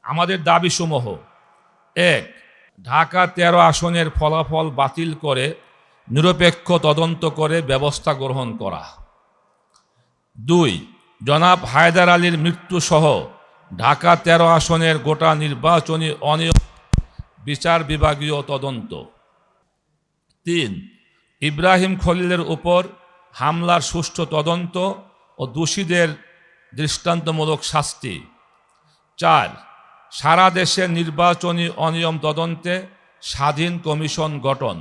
আমাদের দাবিসমূহ: ১. ঢাকা ১৩ আসনের ফলাফল বাতিল করে নিরপেক্ষ তদন্ত করে ব্যবস্থা গ্রহণ করা। ২. জনাব হায়দার আলীর মৃত্যুসহ ঢাকা ১৩ আসনের গোটা নির্বাচনী অনিয়ম বিচার বিভাগীয় তদন্ত। ৩. ইব্রাহিম খলিলের উপর হামলার সুষ্ঠু তদন্ত ও দোষীদের দৃষ্টান্তমূলক শাস্তি। ৪. সারা দেশে নির্বাচনী অনিয়ম তদন্তে স্বাধীন কমিশন গঠন।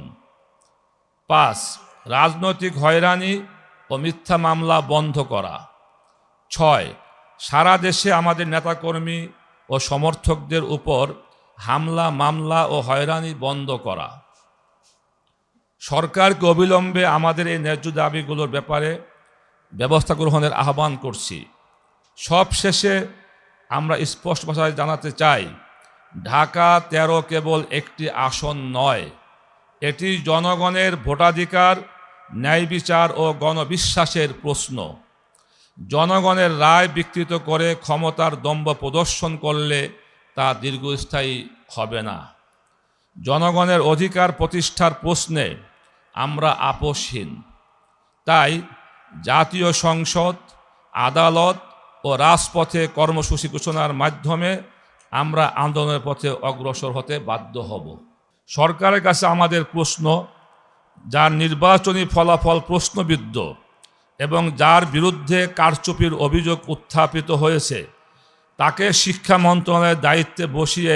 ৫. রাজনৈতিক হয়রানি ও মিথ্যা মামলা বন্ধ করা। ৬. সারা দেশে আমাদের নেতাকর্মী ও সমর্থকদের উপর হামলা, মামলা ও হয়রানি বন্ধ করা। সরকারকে অবিলম্বে আমাদের এই ন্যায্য দাবিগুলোর ব্যাপারে ব্যবস্থা গ্রহণের আহ্বান করছি। সবশেষে আমরা স্পষ্ট ভাষায় জানাতে চাই, ঢাকা ১৩ কেবল একটি আসন নয়, এটি জনগণের ভোটাধিকার, ন্যায় বিচার ও গণবিশ্বাসের প্রশ্ন। জনগণের রায় বিকৃত করে ক্ষমতার দম্ভ প্রদর্শন করলে তা দীর্ঘস্থায়ী হবে না। জনগণের অধিকার প্রতিষ্ঠার প্রশ্নে আমরা আপোষহীন। তাই জাতীয় সংসদ, আদালত ও রাজপথে কর্মসূচি ঘোষণার মাধ্যমে আমরা আন্দোলনের পথে অগ্রসর হতে বাধ্য হব। সরকারের কাছে আমাদের প্রশ্ন, যার নির্বাচনী ফলাফল প্রশ্নবিদ্ধ এবং যার বিরুদ্ধে কারচুপির অভিযোগ উত্থাপিত হয়েছে, তাকে শিক্ষা মন্ত্রণালয়ের দায়িত্বে বসিয়ে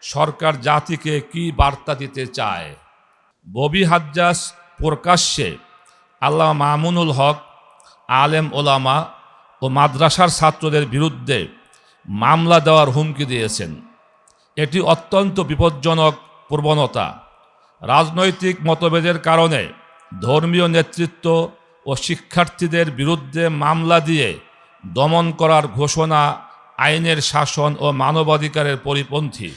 সরকার জাতিকে কি বার্তা দিতে চায়? ববি হাজ্জাজ প্রকাশ্যে আল্লামা মামুনুল হক, আলেম ওলামা ও মাদ্রাসার ছাত্রদের বিরুদ্ধে মামলা দেওয়ার হুমকি দিয়েছেন। এটি অত্যন্ত বিপজ্জনক প্রবণতা। রাজনৈতিক মতভেদের কারণে ধর্মীয় নেতৃত্ব ও শিক্ষার্থীদের বিরুদ্ধে মামলা দিয়ে দমন করার ঘোষণা আইনের শাসন ও মানবাধিকারের পরিপন্থী।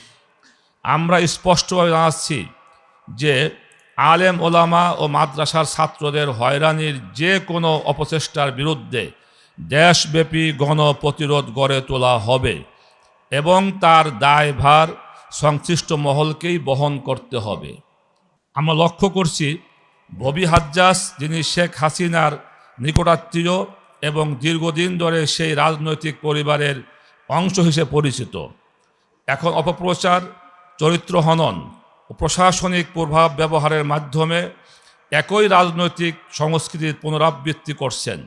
আমরা স্পষ্টভাবে জানাচ্ছি যে আলেম ওলামা ও মাদ্রাসার ছাত্রদের হয়রানির যে কোনো অপচেষ্টার বিরুদ্ধে দেশব্যাপী গণপ্রতিরোধ গড়ে তোলা হবে এবং তার দায়ভার সংশ্লিষ্ট মহলকেই বহন করতে হবে। আমরা লক্ষ্য করছি, ববি হাজ্জাজ, যিনি শেখ হাসিনার নিকটাত্মীয় এবং দীর্ঘদিন ধরে সেই রাজনৈতিক পরিবারের অংশ হিসেবে পরিচিত, এখন অপপ্রচার, চরিত্র হনন ও প্রশাসনিক প্রভাব ব্যবহারের মাধ্যমে একই রাজনৈতিক সংস্কৃতির পুনরাবৃত্তি করছেন।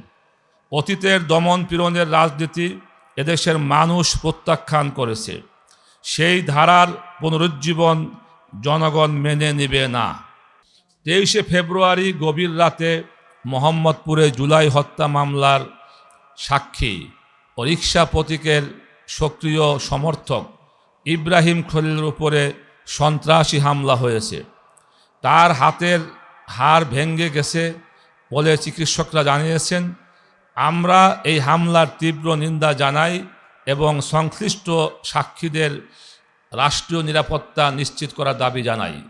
অতীতের দমন পীড়নের রাজনীতি এদেশের মানুষ প্রত্যাখ্যান করেছে। সেই ধারার পুনরুজ্জীবন জনগণ মেনে নেবে না। 23শে ফেব্রুয়ারি গভীর রাতে মোহাম্মদপুরে জুলাই হত্যা মামলার সাক্ষী ও রিকশা প্রতীকের সক্রিয় সমর্থক ইব্রাহিম খলিলের উপরে সন্ত্রাসী হামলা হয়েছে। তার হাতের হাড় ভেঙে গেছে বলে চিকিৎসকরা জানিয়েছেন। আমরা এই হামলার তীব্র নিন্দা জানাই এবং সংশ্লিষ্ট সাক্ষীদের রাষ্ট্রীয় নিরাপত্তা নিশ্চিত করার দাবি জানাই।